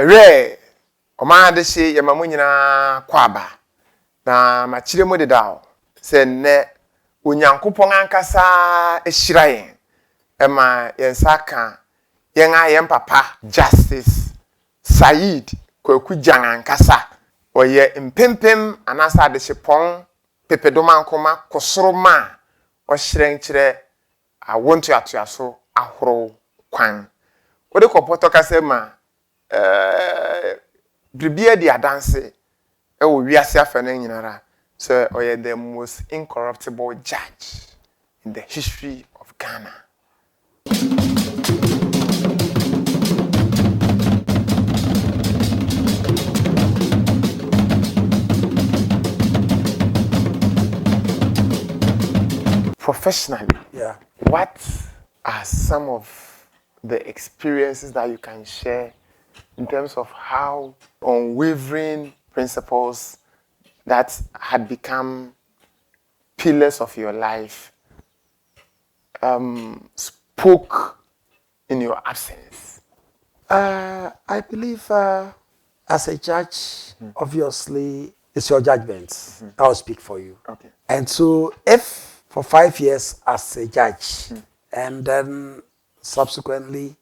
Re Oma de she yamamu nyina kwaba na machire mu dedao se ne onyankopon ankasa ehira yen ema yensaka yen ayem papa Justice Saeed Kwaku Gyan ankasa oye mpempem anasa de shepon pepedoma nkoma kosoroma o hyirenkire awonto atoaso ahoro kwan ode kopoto kasema bribia di adanse e wo wiase afane nyinara so oye the most incorruptible judge in the history of Ghana. Professionally, what are some of the experiences that you can share in terms of how unwavering principles that had become pillars of your life spoke in your absence? I believe as a judge, obviously, it's your judgment. I'll speak for you. Okay. And so if for 5 years as a judge, and then subsequently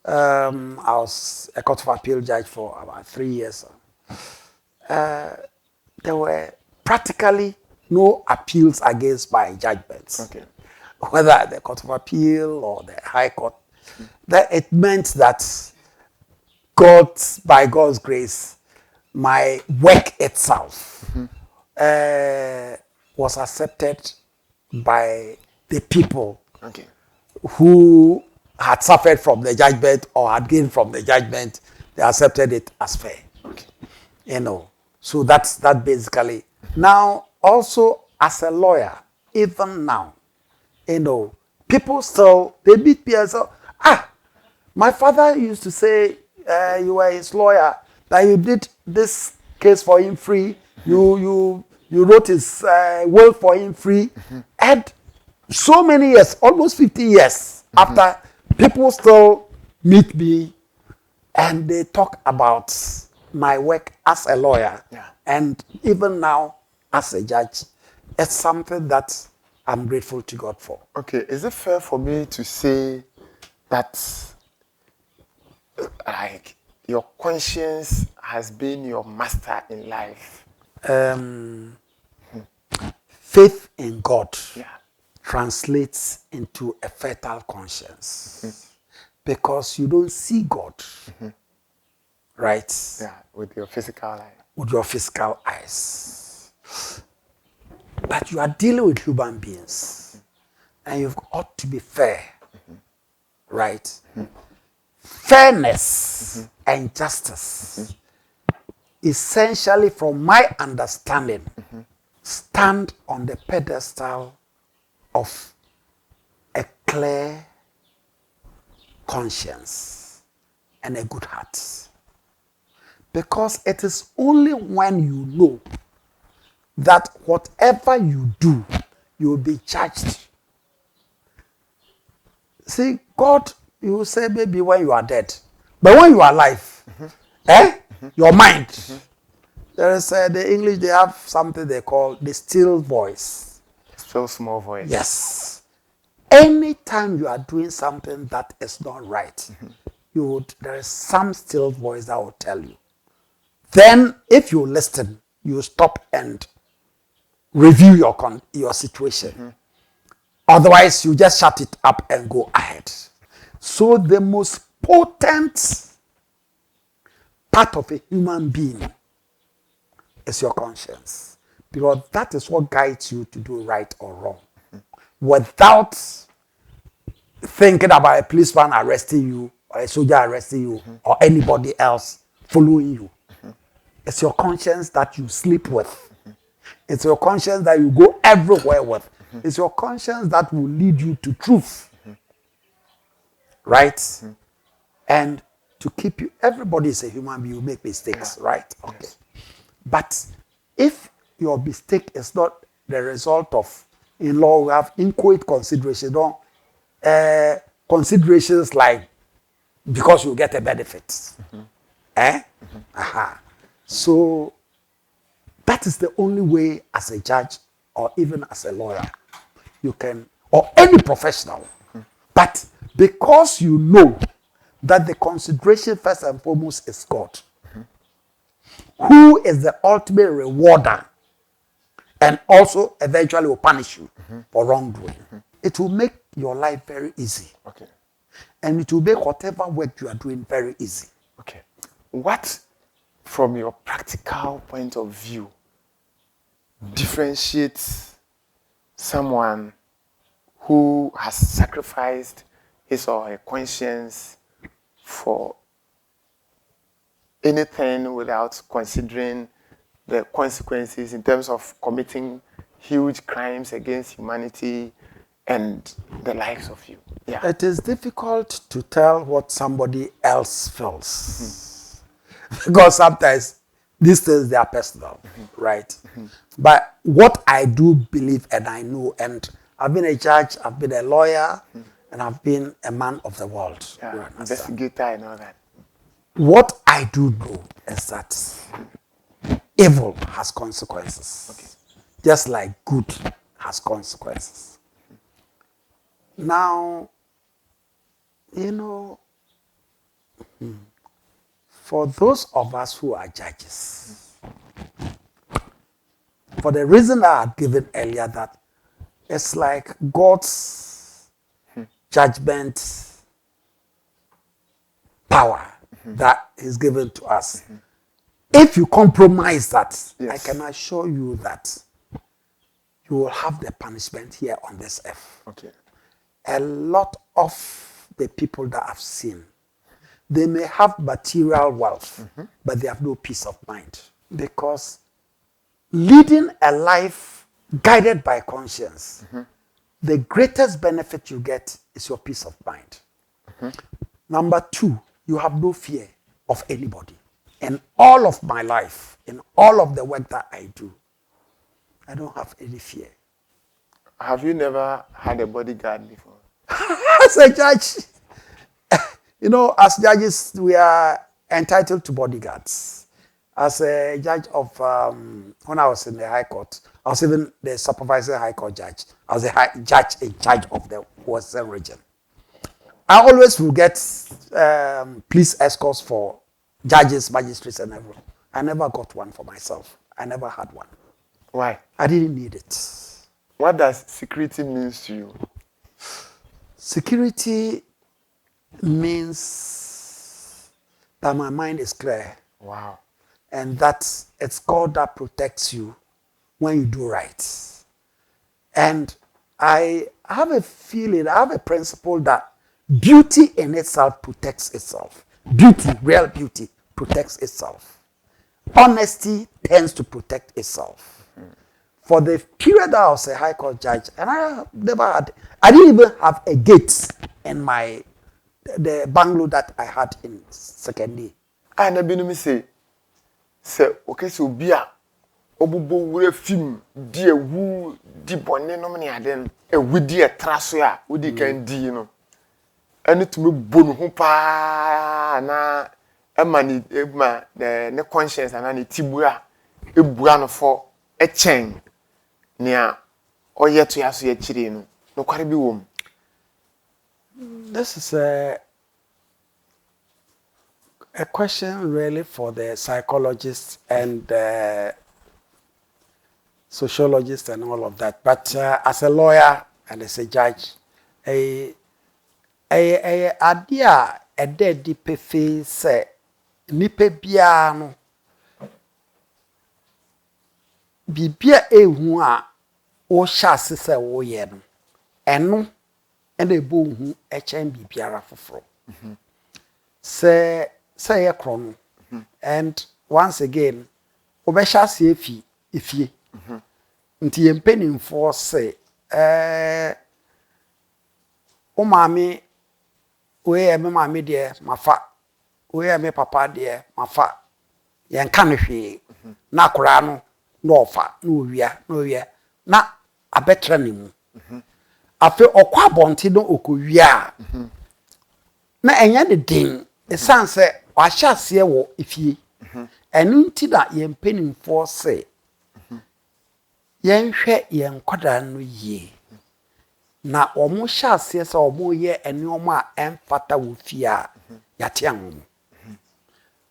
I was a Court of Appeal judge for about 3 years, there were practically no appeals against my judgments. Okay. Whether at the Court of Appeal or the High Court, that it meant that by God's grace, my work itself was accepted by the people who had suffered from the judgment or had gained from the judgment. They accepted it as fair. You know, so that's that basically. Now, also as a lawyer, even now, you know, people still, they beat me and say, my father used to say, you were his lawyer, that you did this case for him free, you wrote his will for him free, and so many years, almost 50 years after, people still meet me and they talk about my work as a lawyer, and even now as a judge. It's something that I'm grateful to God for. Okay, is it fair for me to say that like your conscience has been your master in life? Faith in God translates into a fertile conscience because you don't see God, right? Yeah, with your physical eye. With your physical eyes. But you are dealing with human beings and you ought to be fair, right? Fairness and justice, essentially from my understanding, stand on the pedestal of a clear conscience and a good heart. Because it is only when you know that whatever you do, you will be judged. See, God, you will say maybe when you are dead, but when you are alive, your mind, there is the English, they have something they call the still voice. Still small voice. Yes. Anytime you are doing something that is not right, there is some still voice that will tell you. Then, if you listen, you stop and review your situation. Otherwise, you just shut it up and go ahead. So the most potent part of a human being is your conscience. Because that is what guides you to do right or wrong. Without thinking about a policeman arresting you, or a soldier arresting you, or anybody else following you. It's your conscience that you sleep with. It's your conscience that you go everywhere with. It's your conscience that will lead you to truth. Right? And to keep you, everybody is a human being, you make mistakes, right? Okay. Yes. But if your mistake is not the result of, in law we have inchoate consideration, considerations like because you get a benefit. Eh? Aha. So that is the only way as a judge or even as a lawyer you can, or any professional. But because you know that the consideration first and foremost is God, who is the ultimate rewarder and also eventually will punish you for wrongdoing. It will make your life very easy. Okay. And it will make whatever work you are doing very easy. Okay. What, from your practical point of view, differentiates someone who has sacrificed his or her conscience for anything without considering the consequences in terms of committing huge crimes against humanity and the likes of you? Yeah. It is difficult to tell what somebody else feels. Because sometimes these things, they are personal, right? But what I do believe and I know, and I've been a judge, I've been a lawyer, and I've been a man of the world. Yeah, investigator and all that. What I do know is that evil has consequences. Okay. Just like good has consequences. Now, you know, for those of us who are judges, for the reason I had given earlier, that it's like God's judgment power that is given to us. If you compromise that, yes, I can assure you that you will have the punishment here on this earth. Okay. A lot of the people that I've seen, they may have material wealth, but they have no peace of mind. Because leading a life guided by conscience, the greatest benefit you get is your peace of mind. Number two, you have no fear of anybody. In all of my life, in all of the work that I do, I don't have any fear. Have you never had a bodyguard before? As a judge, you know, as judges, we are entitled to bodyguards. As a judge of, when I was in the High Court, I was even the Supervising High Court Judge. I was a judge in charge of the Western region. I always will get police escorts for judges, magistrates, and everyone. I never got one for myself. I never had one. Why? I didn't need it. What does security mean to you? Security means that my mind is clear. Wow. And that it's God that protects you when you do right. And I have a feeling, I have a principle that beauty in itself protects itself. Beauty, real beauty, protects itself. Honesty tends to protect itself. For the period that I was a High Court judge, and I didn't even have a gate in the bungalow that I had in Sekondi. I never been say, okay, so bia, obubo wure film, dear woo, di bonne no many aden, a widi a trasoya, wudi can di, you know. And it me bonu hupa na emani ema the conscience and ani tibura e buano for a chain near or yet to yasu ye chiri no kware bi wom. This is a question really for the psychologists and sociologists and all of that. But as a lawyer and as a judge, a idea a dead deep face say nipe biano bibia ehu a o shase se wo ye no eno ene bo hu e chen bibiara foforo say ye kro no and once again obeshase efie nti yempenimfo say o mami we me mami de mafa we me papa de mafa yen ka no hwe na kora no no ofa no wia na abetra ne mu afi okwa bonti no okowia na enya de din esan se wahye wo ifie enu nti da ye mpanimfo se yenhwe ye nkoda no yie na omo hyase se omo ye eniom a emfata wo fie a yate anwo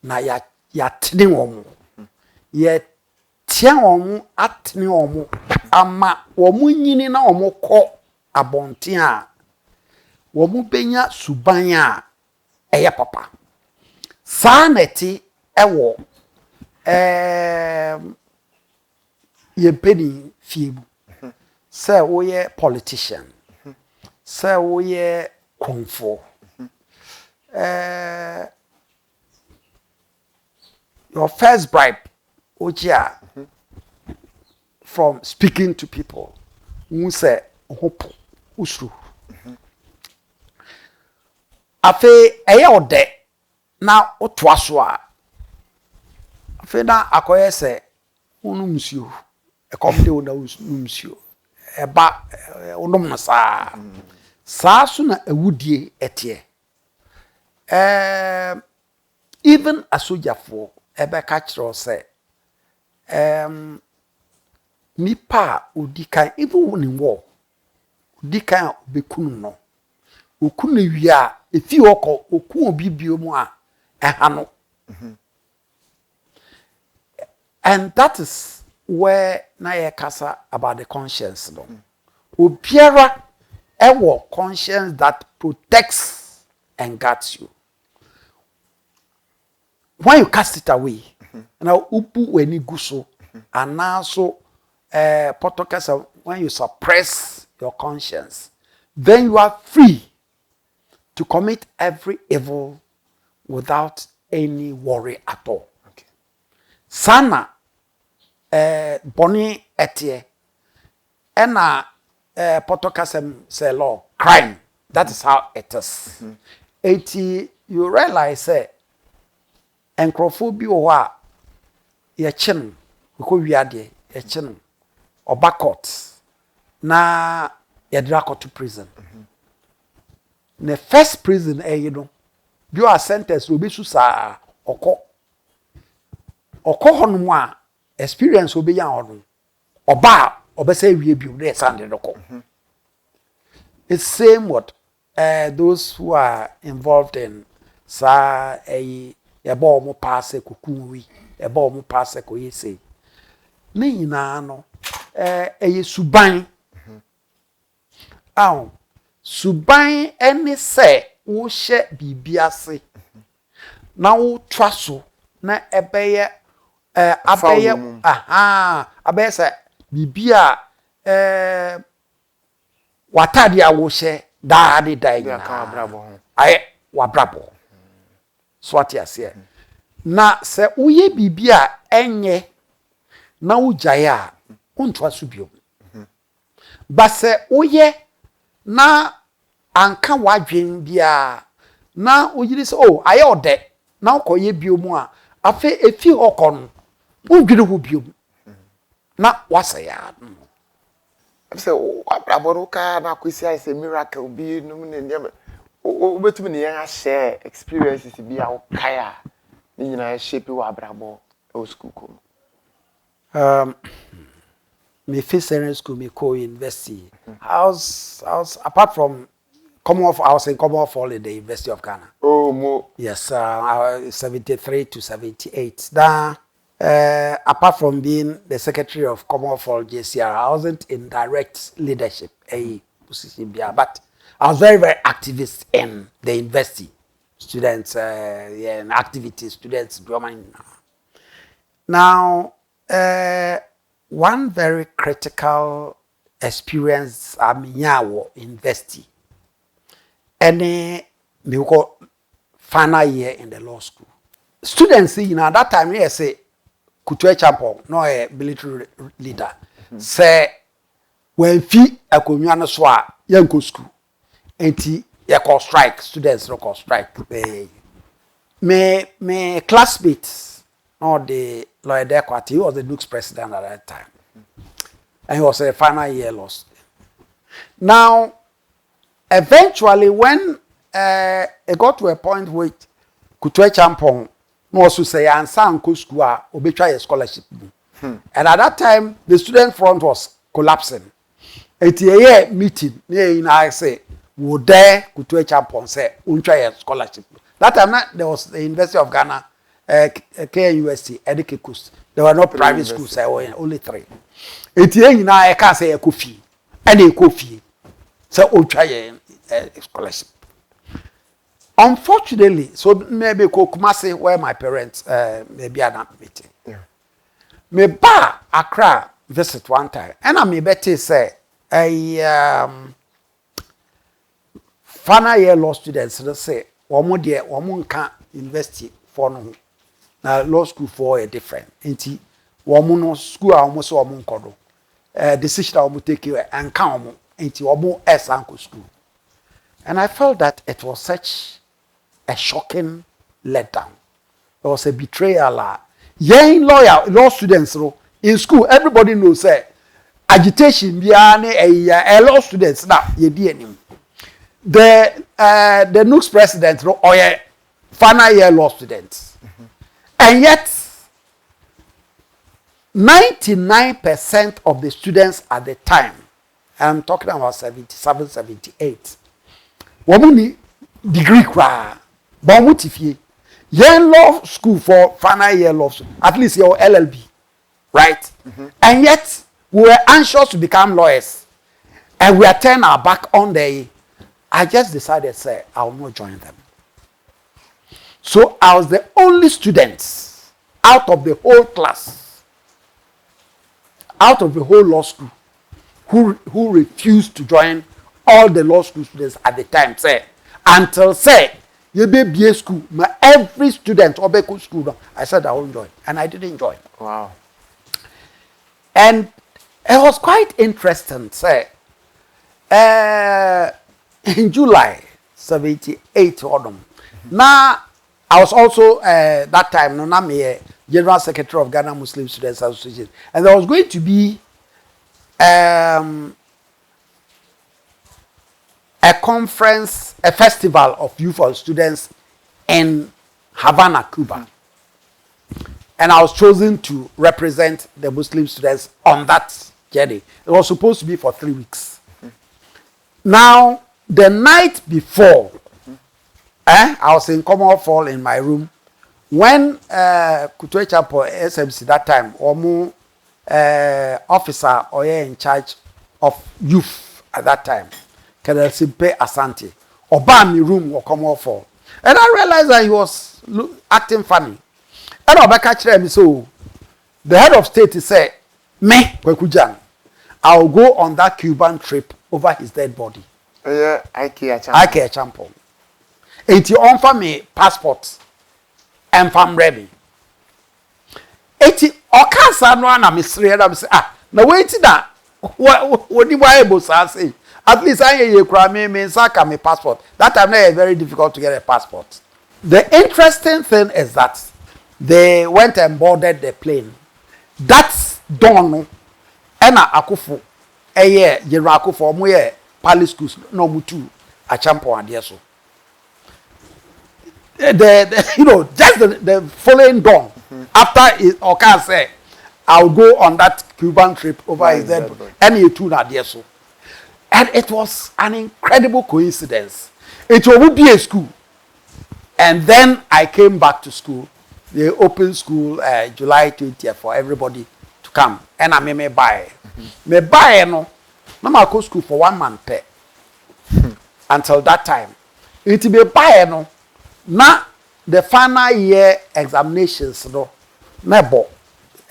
na ya tene omo ye tia omo atene omo ama omo nyini na omo kɔ abonten a omo benya suban a eye papa saneti ewo ye peni fiebu say we ye politician say we ye konfo your first bribe ojia from speaking to people who say hope usru afi eye ode na otoa so a afi na akoye se unu msio e komde una msio eba unum na saa so na awudie etie even asojafo ebe ka kiro se nipa odikan even when war odikan obekunu no okunu wi a efi hoko oku obi biomu a ehano and that is where na ye kasa about the conscience no obiara ewo conscience that protects and guards you when you cast it away now upu weni guso and also potokasa when you suppress your conscience then you are free to commit every evil without any worry at all. Okay. Sana boni etie ena potokasem say law crime. That is how it is. You realize say enkrofobia wa ye chin ko wiade ye chin oba court na ye drako to prison. The first prison you know you are sentenced obi susa oko honum a experience obi yan honum oba obese wie bi dey sande doko. It's same what those who are involved in sa eba omo pass kokunwi eba omo pass ko yese ne nyina no suban aw suban eni se wo hye bibiase na wo twaso na ebeye abeye abeye se bibia watade a wo hye daade dai aye wabrabo so ati ase na se uye bibia enye na wo jaye a untwaso bio ba se uye na anka wadwen bia na oyiri se aye ode na ukoye biomu a afi efi hoko no udwiri hu biomu na wasaya say Abrabɔ ka na kwesi ai say miracle bi num ne ndem obetumi ne yan share experiences bi a ukaya ni nyina shape wa Abrabɔ o school ko me first school me co university I was apart from Commonwealth, I was in Commonwealth in the University of Ghana. Oh, mo. Yes, 73 to 78. Now, apart from being the secretary of Commonwealth JCR, I wasn't in direct leadership, a position, but I was very, very activist in the university. Students, and activities, students, drumming. Now, one very critical experience I mean, university. Any me go final year in the law school. Students, you know, that time here say Kutwe Champong, no a military leader, say when fee a communal swa young school, enti ya call strike, students no call strike. Me classmates, no the lawyer there, he was the Duke's president at that time, and he was a final year lost. Now. Eventually, when it got to a point where Kutwe Champong no also say ansan ko school a obetwa scholarship. And at that time the student front was collapsing. Eti meeting I say would there Kutwe Champong say untwa scholarship. That time there was the University of Ghana, KUST, Edike Coast. There were no private schools, only 3. Eti I can say a coffee, any coffee. So untwa scholarship. Unfortunately, so maybe Kumasi where my parents maybe are not meeting. Yeah. Me ba Accra visit one time, and I may better say a final year law students let's say one can university for no now law school for a different. Inti one no school almost one kodo decision almost take you and count inti one esanko school, and I felt that it was such a shocking letdown. It was a betrayal. Young law students in school, everybody knows say agitation behind a law students now ye DM. The NUX president or a final year law students. And yet 99% of the students at the time, I'm talking about 77, 78, womuni degree kwa Bomutifie, young law school for final year law school, at least your LLB, right? And yet we were anxious to become lawyers, and we are turning our back on the. I just decided, say, I will not join them. So I was the only student out of the whole class, out of the whole law school, who refused to join all the law school students at the time. Say until say. You be BA school, every student Obeku school. I said I won't join, and I didn't join. Wow. And it was quite interesting. Say, in July 78 autumn. Now I was also that time. No, I'm a General Secretary of Ghana Muslim Students Association, and there was going to be a conference, a festival of youth and students in Havana, Cuba. And I was chosen to represent the Muslim students on that journey. It was supposed to be for 3 weeks. Now, the night before, I was in Common Fall in my room. When Kutwe Chapo SMC that time, Omu officer or in charge of youth at that time, Colonel Simpe Ashanti, Oba mi room will come off for. And I realized that he was acting funny. And I catch him so the head of state said, me, Kwaku Gyan, I will go on that Cuban trip over his dead body. Yeah, I care champion. It you offer me passport and fam ready. It okasa no na misre na say na wait that what you able to say. At least I hear me saka me passport. That time it's very difficult to get a passport. The interesting thing is that they went and boarded the plane. That's done. Ena Akufo, General Akufo, moye Palace schools no mutu a champion adeso. Just the following dawn after it Oka say, I'll go on that Cuban trip over his dead and you too adeso. And it was an incredible coincidence. It would be a school. And then I came back to school. They opened school July 20th for everybody to come. And I may buy. Me buy no. No ma go school for 1 month pay. Until that time. It be buy no. Na the final year examinations no. Nebo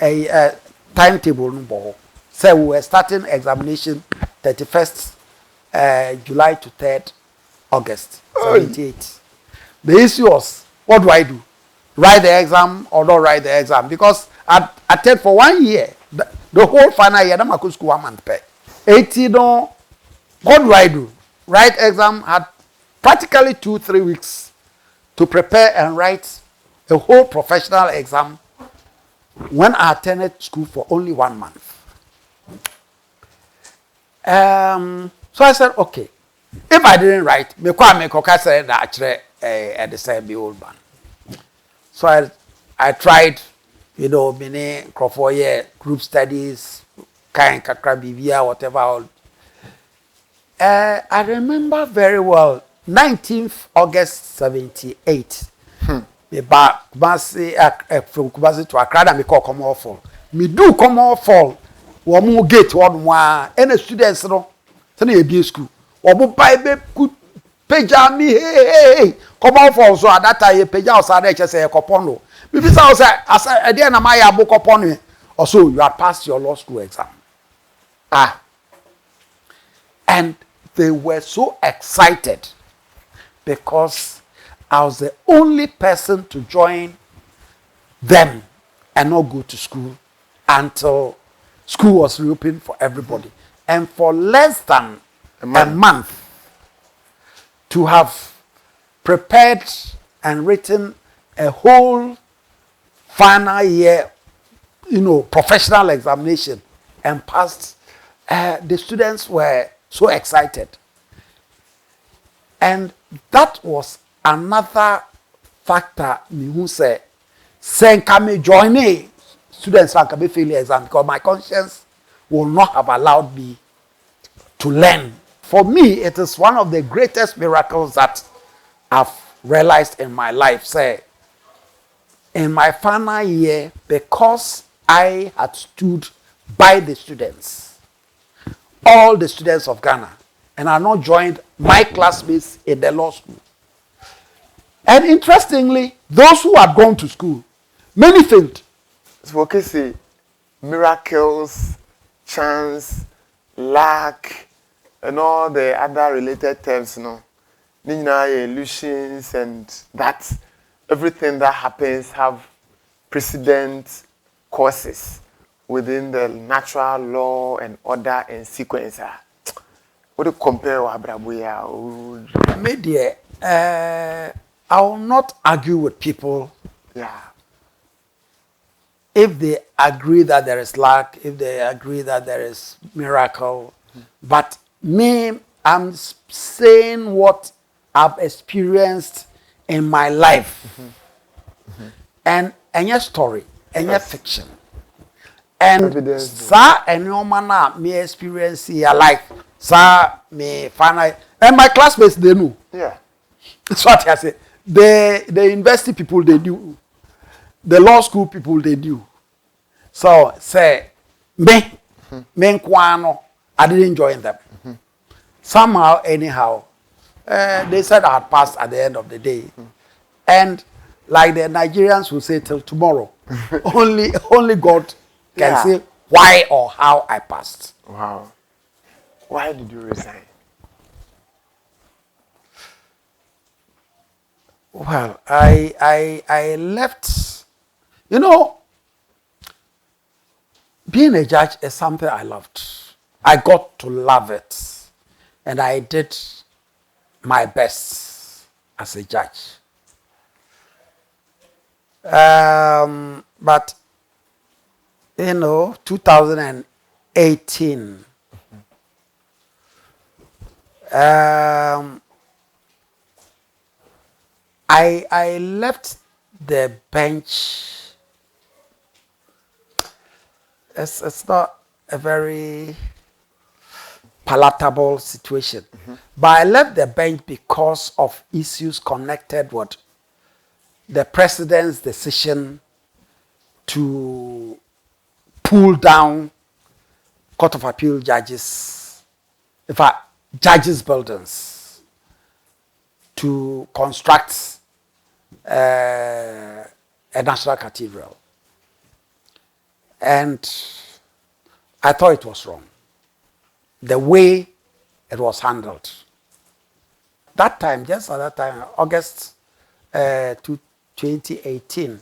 a timetable no bo. So we were starting examination 31st July to 3rd August 78. The issue was, what do I do? Write the exam or not write the exam? Because I attended for 1 year. The whole final year, I'm school 1 month pay. 80 no, what do I do? Write exam, had practically 2-3 weeks to prepare and write a whole professional exam when I attended school for only 1 month. So I said, okay, if I didn't write, me kwa me koka say that actually the same be old man. So I tried, many group studies, kind kakra bibia, whatever. I remember very well, 19th August 78. Me ba Kumasi from Kumasi to Accra, me call Common Fall. Me do Common Fall. One gate, one more. Any students, no, send you be school. One buy be good peja me, hey, Common Fall. So at that time, peja outside, just say a copono. Maybe I say, at the end of my book upon me, or so you have passed your law school exam. And they were so excited because I was the only person to join them and not go to school until school was reopened for everybody. And for less than a month to have prepared and written a whole final year, professional examination and passed, the students were so excited. And that was another factor me who say can me join students can be failure exam because my conscience will not have allowed me to learn. For me, it is one of the greatest miracles that I've realized in my life. Say, in my final year, because I had stood by the students, all the students of Ghana, and I not joined my classmates in the law school. And interestingly, those who had gone to school, many failed. So okay, say miracles, chance, luck, and all the other related terms, illusions, and that everything that happens have precedent causes within the natural law and order and sequence. What do you compare with Abrabɔ? Media, I will not argue with people. Yeah. If they agree that there is luck, if they agree that there is miracle, but me, I'm saying what I've experienced in my life, and your story, and your fiction, and sa and your man me experience your life, sa me final, and my classmates they knew. Yeah. That's what I say. The university people they knew, the law school people they knew. So say me nkwano, I didn't join them. Somehow, anyhow, they said I had passed at the end of the day, and like the Nigerians will say till tomorrow, only God can say why or how I passed. Wow. Why did you resign? Well, I left, being a judge is something I loved. I got to love it. And I did my best as a judge. But, 2018, I left the bench. It's not a very palatable situation. But I left the bench because of issues connected with the president's decision to pull down Court of Appeal judges, in fact, judges' buildings, to construct a national cathedral. And I thought it was wrong, the way it was handled. That time, just at that time, August 2018,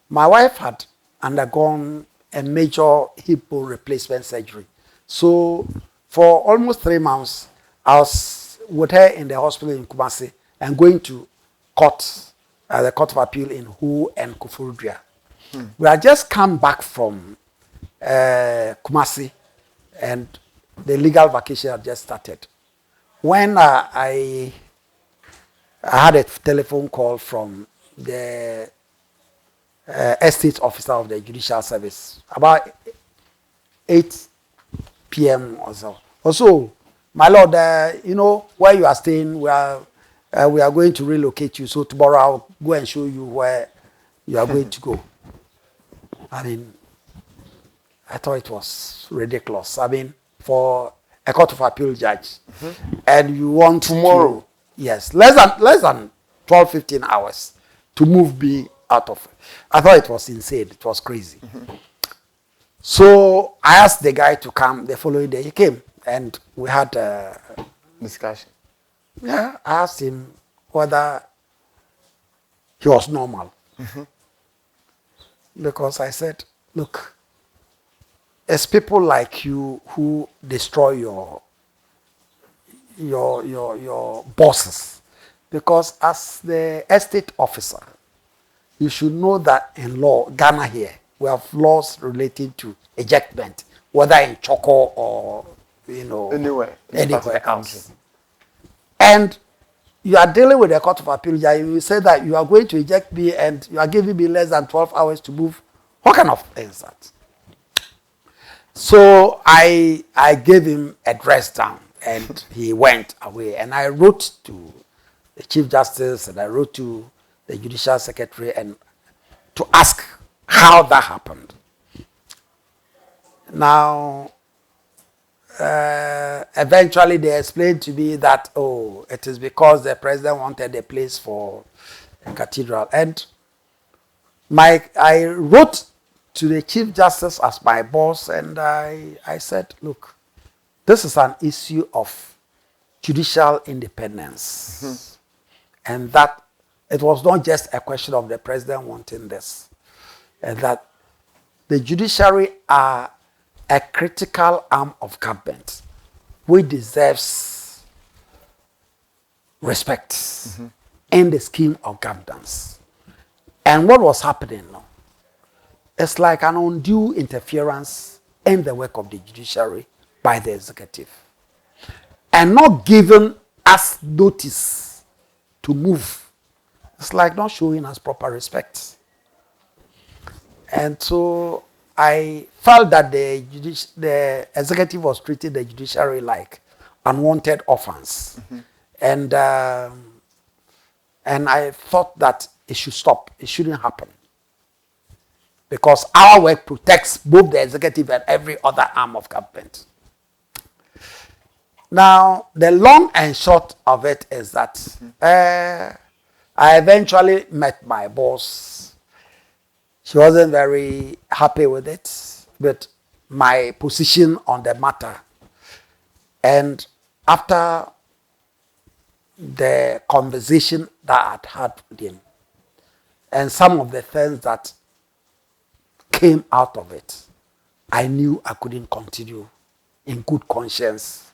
my wife had undergone a major hip bone replacement surgery. So for almost 3 months, I was with her in the hospital in Kumasi and going to court, the Court of Appeal in Hu and Kufurudua. We had just come back from Kumasi, and the legal vacation had just started. When I had a telephone call from the estate officer of the judicial service about 8 p.m. or so. Also, my lord, you know where you are staying. We are going to relocate you. So tomorrow I'll go and show you where you are going to go. I mean, I thought it was ridiculous. I mean, for a court of appeal judge, and you want tomorrow? Yes, less than 12, 15 hours to move me out of it. I thought it was insane. It was crazy. So I asked the guy to come the following day. He came and we had a discussion. Yeah, I asked him whether he was normal. Because I said, look, it's people like you who destroy your bosses. Because as the estate officer, you should know that in law, Ghana here, we have laws relating to ejectment, whether in Choco or, anywhere else. And you are dealing with a court of appeal, you say that you are going to eject me and you are giving me less than 12 hours to move. What kind of thing is that? So I gave him a dress down and he went away. And I wrote to the Chief Justice and I wrote to the Judicial Secretary and to ask how that happened. Now, eventually they explained to me that, it is because the president wanted a place for a cathedral. And I wrote to the Chief Justice as my boss and I said, look, this is an issue of judicial independence. And that it was not just a question of the president wanting this. And that the judiciary are a critical arm of government which deserves respect in the scheme of governance. And what was happening now? It's like an undue interference in the work of the judiciary by the executive. And not giving us notice to move. It's like not showing us proper respect. And so I felt that the executive was treating the judiciary like unwanted orphans. And I thought that it should stop. It shouldn't happen. Because our work protects both the executive and every other arm of government. Now, the long and short of it is that I eventually met my boss. She wasn't very happy with it, but my position on the matter. And after the conversation that I'd had with him, and some of the things that came out of it, I knew I couldn't continue in good conscience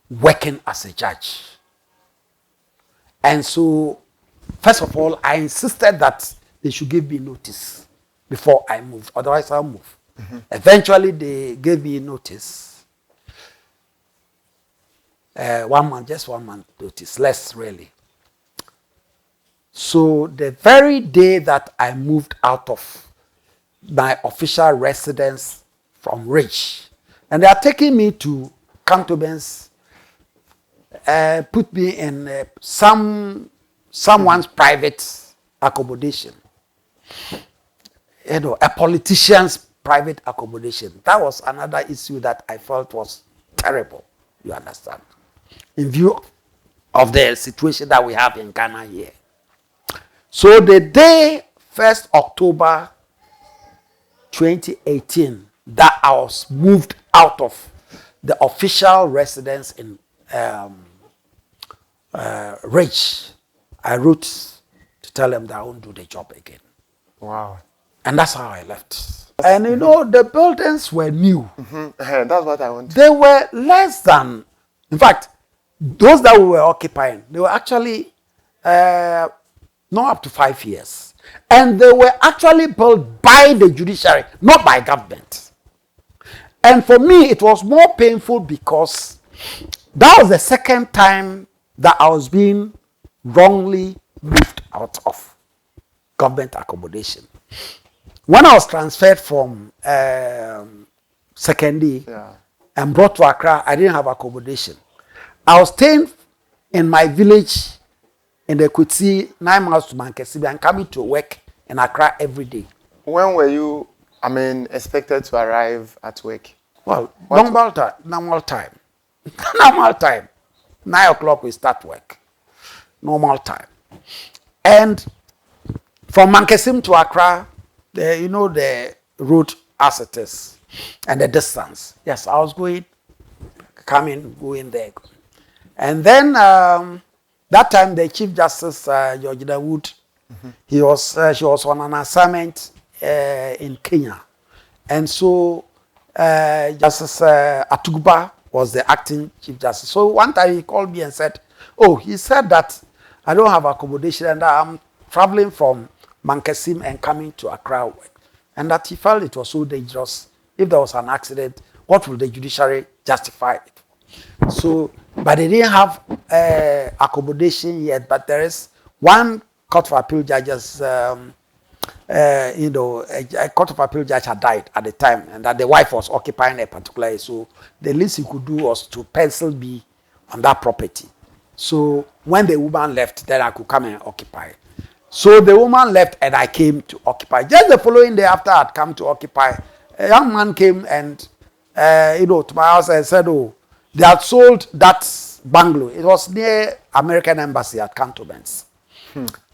working as a judge. And so, first of all, I insisted that they should give me notice before I moved, otherwise I'll move. Eventually, they gave me notice. 1 month, just 1 month notice, less really. So the very day that I moved out of my official residence from Rich, and they are taking me to cantonments, put me in someone's private accommodation. A politician's private accommodation. That was another issue that I felt was terrible, you understand, in view of the situation that we have in Ghana here. So the day 1st October 2018 that I was moved out of the official residence in Rich, I wrote to tell them that I won't do the job again. Wow. And that's how I left. And the buildings were new. That's what I want. They were less than, in fact, those that we were occupying, they were actually not up to 5 years. And they were actually built by the judiciary, not by government. And for me, it was more painful because that was the second time that I was being wrongly moved out of government accommodation. When I was transferred from Sekondi and brought to Accra, I didn't have accommodation. I was staying in my village in the Kutsi, 9 miles to Mankesibi, and coming to work in Accra every day. When were you, expected to arrive at work? Well, normal time. Normal time. 9 o'clock we start work. Normal time. And from Mankesim to Accra, the route as it is and the distance. Yes, I was going there. And then that time the Chief Justice Georgina Wood, she was on an assignment in Kenya. And so Justice Atugba was the acting Chief Justice. So one time he called me and said, he said that I don't have accommodation and I'm traveling from Mankesim and coming to Accra work. And that he felt it was so dangerous. If there was an accident, what will the judiciary justify it? So, but they didn't have accommodation yet, but there is one Court of Appeal judges, a Court of Appeal judge had died at the time, and that the wife was occupying a particular area. So the least he could do was to pencil B on that property. So when the woman left, then I could come and occupy. So the woman left and I came to occupy. Just the following day after I'd come to occupy, a young man came and, to my house and said, they had sold that bungalow. It was near American Embassy at Cantonments.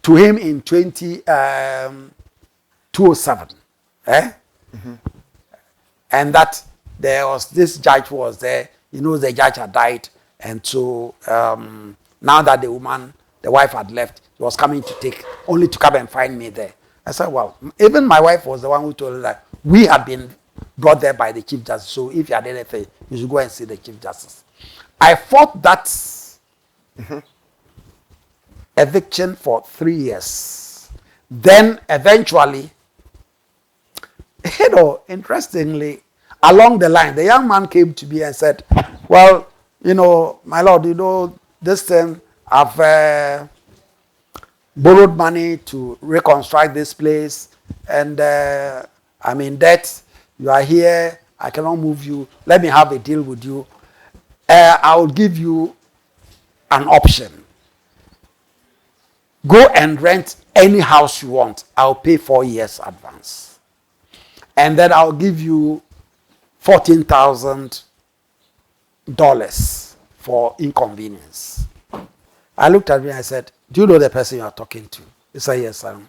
To him in 207. And that there was this judge who was there. The judge had died. And so now that the wife had left, he was coming only to come and find me there. I said, well, even my wife was the one who told her that we had been brought there by the Chief Justice. So if you had anything, you should go and see the Chief Justice. I fought that eviction for 3 years. Then eventually, interestingly, along the line, the young man came to me and said, well, my lord, this thing, I've borrowed money to reconstruct this place, and I'm in debt. You are here. I cannot move you. Let me have a deal with you. I will give you an option. Go and rent any house you want. I'll pay 4 years advance. And then I'll give you $14,000 for inconvenience. I looked at him and I said, do you know the person you are talking to? He said, yes, I am.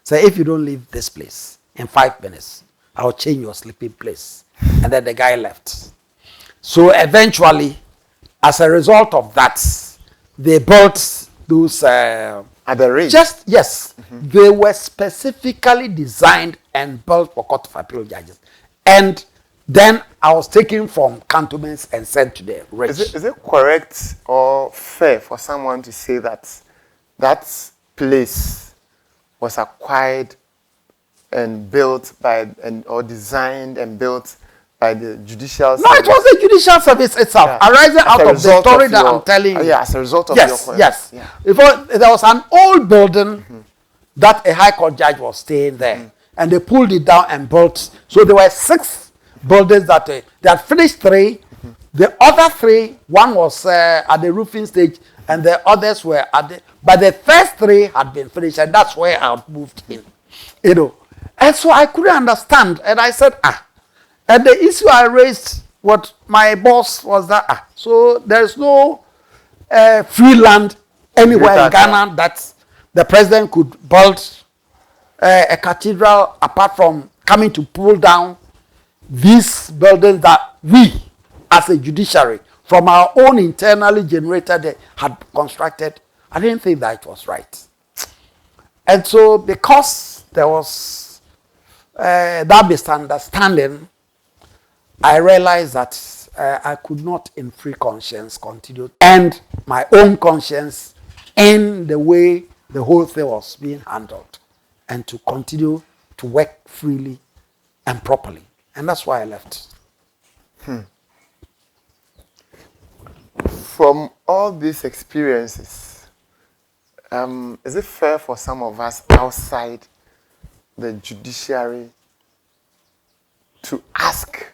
Say, if you don't leave this place in 5 minutes, I'll change your sleeping place. And then the guy left. So eventually, as a result of that, they built those... at the ridge? Yes. They were specifically designed and built for Court of Appeal judges. And then I was taken from cantonments and sent to the ridge. Is it correct or fair for someone to say that that place was acquired and built by, or designed and built by the judicial service? No, it was the judicial service itself, arising out of the story that I'm telling you. As a result of your... Yes. Yeah. There was an old building that a High Court judge was staying there, and they pulled it down and built. So there were 6 buildings that they had finished 3. The other 3, one was at the roofing stage, and the others were at the... But the first 3 had been finished, and that's where I moved in. And so I couldn't understand, and I said, And the issue I raised with my boss was that, so there's no free land anywhere in Ghana that the president could build a cathedral apart from coming to pull down these buildings that we, as a judiciary, from our own internally generated, had constructed. I didn't think that it was right. And so because there was that misunderstanding, I realized that I could not in free conscience continue and my own conscience in the way the whole thing was being handled and to continue to work freely and properly. And that's why I left. From all these experiences, is it fair for some of us outside the judiciary to ask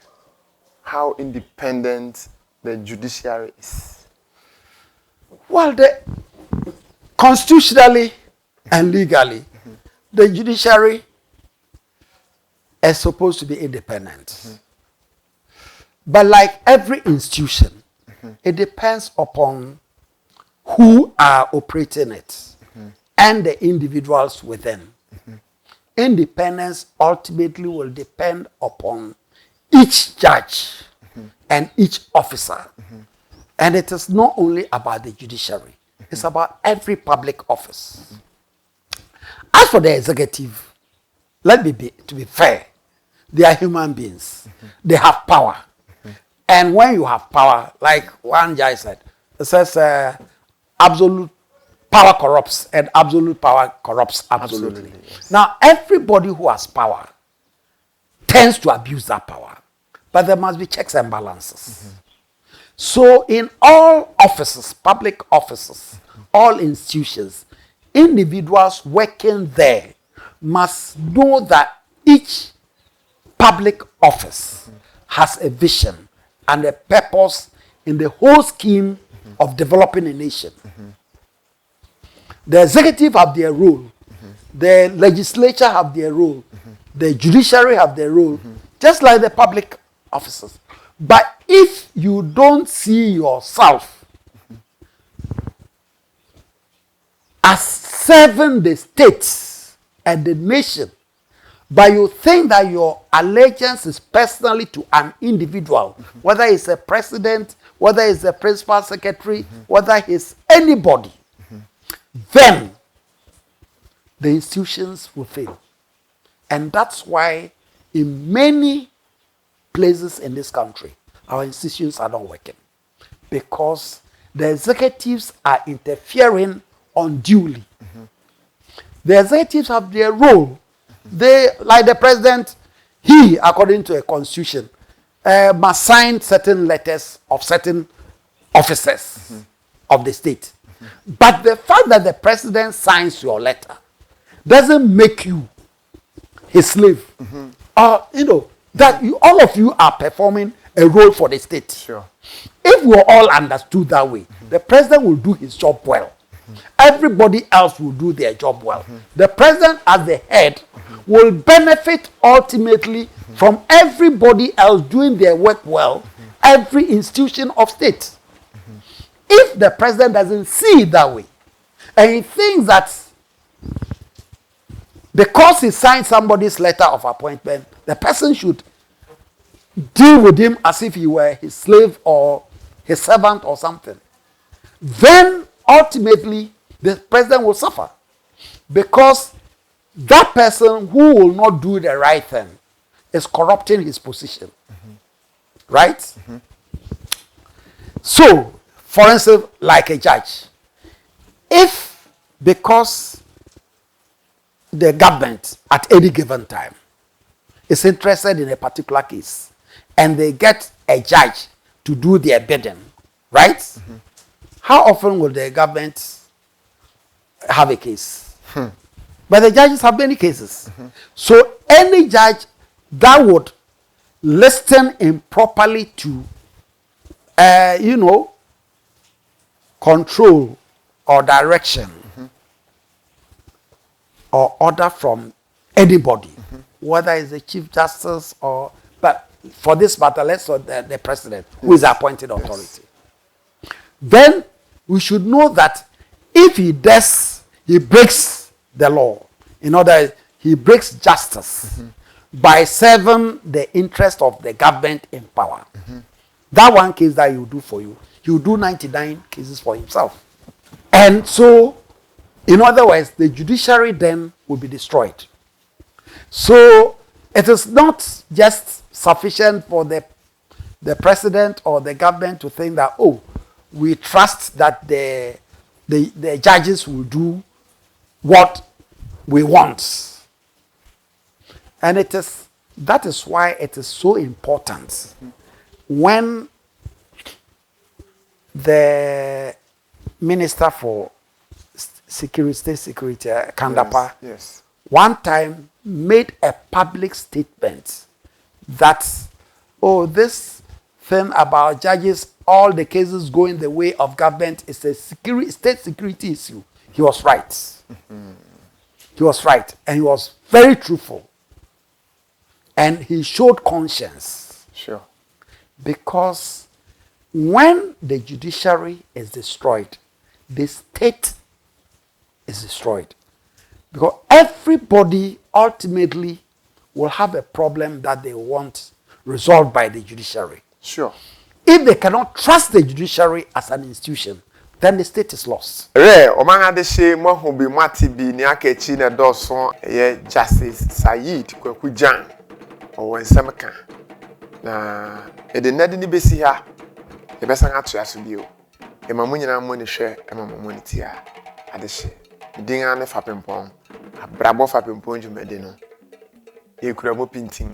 how independent the judiciary is? Well, constitutionally and legally, the judiciary is supposed to be independent. But like every institution, it depends upon who are operating it and the individuals within. Independence ultimately will depend upon each judge and each officer. And it is not only about the judiciary, it's about every public office. As for the executive, to be fair, they are human beings. They have power. And when you have power, like one guy said, it says absolute power corrupts and absolute power corrupts absolutely. Yes. Now, everybody who has power tends to abuse that power. But there must be checks and balances. So in all offices, public offices, all institutions, individuals working there must know that each public office has a vision and a purpose in the whole scheme of developing a nation. The executive have their role, the legislature have their role, the judiciary have their role, just like the public officers. But if you don't see yourself as serving the states and the nation, but you think that your allegiance is personally to an individual, whether it's a president, whether it's a principal secretary, whether it's anybody, then the institutions will fail. And that's why in many places in this country, our institutions are not working. Because the executives are interfering unduly. The executives have their role. They, like the president, he, according to a constitution, must sign certain letters of certain officers of the state. But the fact that the president signs your letter doesn't make you his slave. That all of you are performing a role for the state. Sure. If we all understood that way, the president will do his job well. Everybody else will do their job well. The president as the head will benefit ultimately from everybody else doing their work well, every institution of state. If the president doesn't see it that way, and he thinks that because he signed somebody's letter of appointment, the person should deal with him as if he were his slave or his servant or something, then ultimately the president will suffer, because that person who will not do the right thing is corrupting his position. Right? So, for instance, like a judge, if because the government at any given time is interested in a particular case and they get a judge to do their bidding, right? How often will the government have a case? But the judges have many cases. So any judge that would listen improperly to, control or direction or order from anybody, whether it's the Chief Justice or, but for this matter, let's say the President, who is the appointed authority. Then we should know that if he breaks the law. In other words, he breaks justice by serving the interest of the government in power. That one case that he will do for you, he will do 99 cases for himself. And so, in other words, the judiciary then will be destroyed. So, it is not just sufficient for the president or the government to think that, oh, we trust that the judges will do what we want. And that is why it is so important when the Minister for State Security, Kandapa, one time made a public statement that, oh, this thing about judges, all the cases going the way of government is a state security issue. He was right. He was right. And he was very truthful. And he showed conscience. Sure. Because when the judiciary is destroyed, the state is destroyed. Because everybody ultimately will have a problem that they want resolved by the judiciary. Sure. If they cannot trust the judiciary as an institution, then the state is lost. Omanga de she mo hu bi mati bi ni akechi na doso ye Justice Saeed Kwaku Gyan o nsem ka na e de nade ni besi ha e be san atu aso bi o e ma munyina mo ni hwe e ma mo ni ti a ade she dinga ne Fapempong Abrabɔ Fapempong jumede no e kura mo pintin